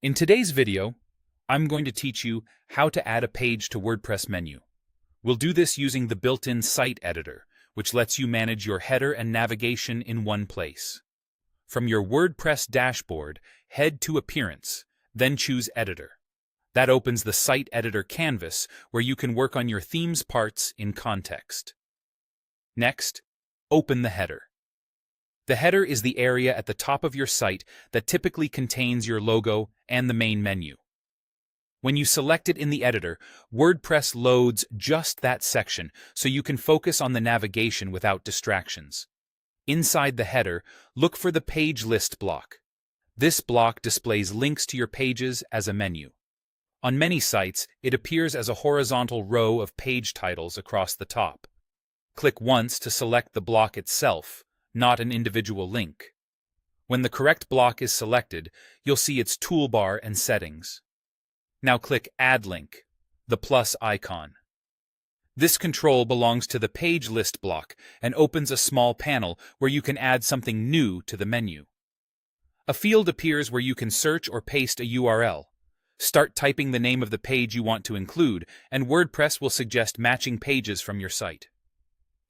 In today's video, I'm going to teach you how to add a page to WordPress menu. We'll do this using the built-in site editor, which lets you manage your header and navigation in one place. From your WordPress dashboard, head to Appearance, then choose Editor. That opens the Site Editor canvas where you can work on your theme's parts in context. Next, open the header. The header is the area at the top of your site that typically contains your logo and the main menu. When you select it in the editor, WordPress loads just that section so you can focus on the navigation without distractions. Inside the header, look for the Page List block. This block displays links to your pages as a menu. On many sites, it appears as a horizontal row of page titles across the top. Click once to select the block itself, not an individual link. When the correct block is selected, you'll see its toolbar and settings. Now click Add Link, the plus icon. This control belongs to the Page List block and opens a small panel where you can add something new to the menu. A field appears where you can search or paste a URL. Start typing the name of the page you want to include, and WordPress will suggest matching pages from your site.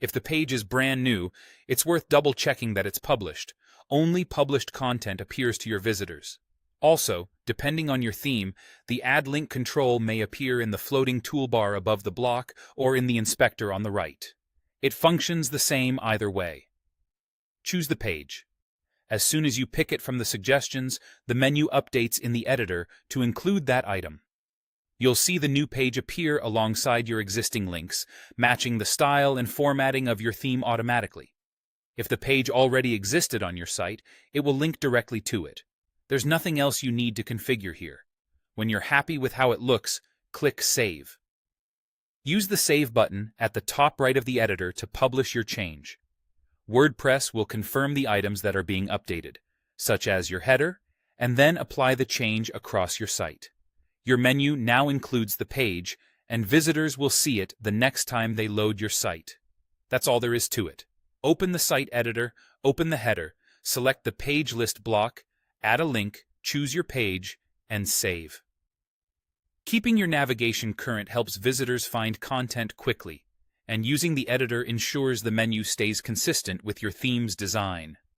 If the page is brand new, it's worth double-checking that it's published. Only published content appears to your visitors. Also, depending on your theme, the Add Link control may appear in the floating toolbar above the block or in the inspector on the right. It functions the same either way. Choose the page. As soon as you pick it from the suggestions, the menu updates in the editor to include that item. You'll see the new page appear alongside your existing links, matching the style and formatting of your theme automatically. If the page already existed on your site, it will link directly to it. There's nothing else you need to configure here. When you're happy with how it looks, click Save. Use the Save button at the top right of the editor to publish your change. WordPress will confirm the items that are being updated, such as your header, and then apply the change across your site. Your menu now includes the page, and visitors will see it the next time they load your site. That's all there is to it. Open the site editor, open the header, select the Page List block, add a link, choose your page, and save. Keeping your navigation current helps visitors find content quickly, and using the editor ensures the menu stays consistent with your theme's design.